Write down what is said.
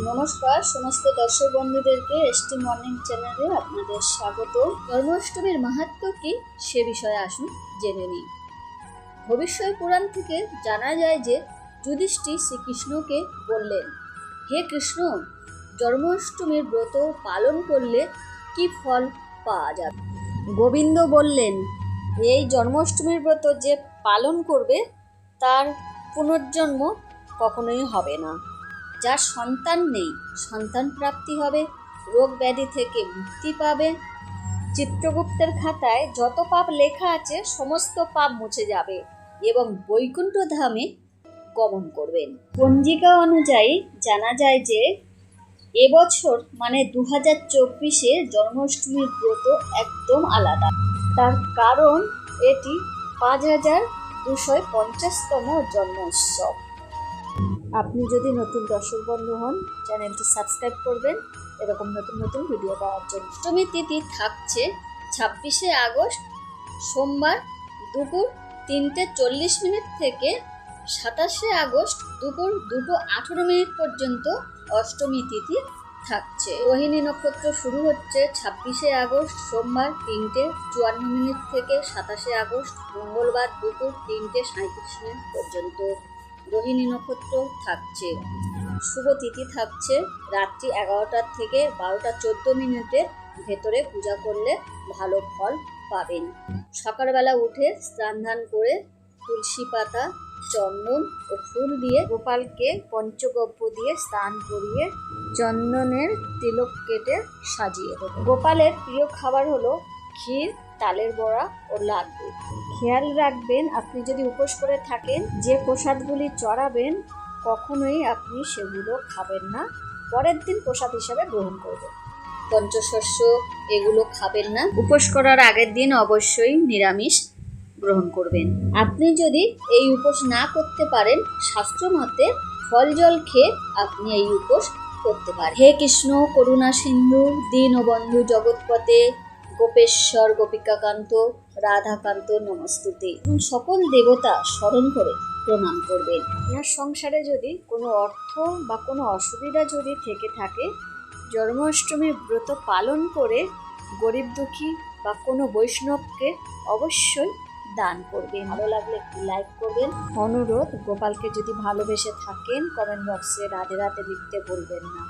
নমস্কার সমস্ত দর্শক বন্ধুদেরকে এসটি মর্নিং চ্যানেলে আপনাদের স্বাগত। জন্মাষ্টমীর মাহাত্ম্য কি সে বিষয়ে আসুন জেনে নিই। ভবিষ্যৎ পুরাণ থেকে জানা যায় যে যুধিষ্ঠির শ্রীকৃষ্ণকে বললেন, হে কৃষ্ণ, জন্মাষ্টমীর ব্রত পালন করলে কি ফল পাওয়া যাবে? গোবিন্দ বললেন, এই জন্মাষ্টমীর ব্রত যে পালন করবে তার পুনর্জন্ম কখনোই হবে না। যার সন্তান নেই সন্তান প্রাপ্তি হবে, রোগ ব্যাধি থেকে মুক্তি পাবে, চিত্রগুপ্তের খাতায় যত পাপ লেখা আছে সমস্ত পাপ মুছে যাবে এবং বৈকুণ্ঠ ধামে গমন করবেন। পঞ্জিকা অনুযায়ী জানা যায় যে এবছর মানে 2024-এ জন্মাষ্টমীর ব্রত একদম আলাদা। তার কারণ এটি 5250তম জন্মোৎসব। আপনি যদি নতুন দর্শক বন্ধু হন, চ্যানেলটি সাবস্ক্রাইব করবেন এরকম নতুন নতুন ভিডিও পাওয়ার জন্য। অষ্টমী তিথি থাকছে 26শে আগস্ট সোমবার দুপুর 3:40 থেকে 27শে আগস্ট দুপুর 2:18 পর্যন্ত অষ্টমী তিথি থাকছে। রোহিণী নক্ষত্র শুরু হচ্ছে 26শে আগস্ট সোমবার 3:54 থেকে 27শে আগস্ট মঙ্গলবার দুপুর 3:37 পর্যন্ত রোহিণী নক্ষত্র থাকছে। শুভ তিথি থাকছে রাত্রি 11টা থেকে 12:14 ভেতরে পূজা করলে ভালো ফল পাবেন। সকালবেলা উঠে স্নান ধান করে তুলসী পাতা, চন্দন ও ফুল দিয়ে গোপালকে পঞ্চগব্য দিয়ে স্নান করিয়ে চন্দনের তিলক কেটে সাজিয়ে দেবে। গোপালের প্রিয় খাবার হলো ক্ষীর, তালের বড়া ও লাড্ডু। খেয়াল রাখবেন, আপনি যদি উপোস করে থাকেন, যে প্রসাদগুলি চড়াবেন কখনোই আপনি সেগুলো খাবেন না, পরের দিন প্রসাদ হিসাবে গ্রহণ করবেন। পঞ্চশস্য এগুলো খাবেন না। উপোস করার আগের দিন অবশ্যই নিরামিষ গ্রহণ করবেন। আপনি যদি এই উপোস না করতে পারেন, শাস্ত্র মতে ফল জল খেয়ে আপনি এই উপোস করতে পারেন। হে কৃষ্ণ করুণা সিন্ধু দীনবন্ধু জগৎপতে গোপেশ্বর গোপিকাকান্ত রাধাকান্ত নমস্তুতে। সকল দেবতা স্মরণ করে প্রণাম করবেন। আপনার সংসারে যদি কোনো অর্থ বা কোনো অসুবিধা যদি থেকে থাকে, জন্মাষ্টমীর ব্রত পালন করে গরিব দুঃখী বা কোনো বৈষ্ণবকে অবশ্যই দান করবেন। ভালো লাগলে একটি লাইক করবেন। অনুরোধ, গোপালকে যদি ভালোবেসে থাকেন কমেন্ট বক্সে রাধে রাধে লিখতে ভুলবেন না।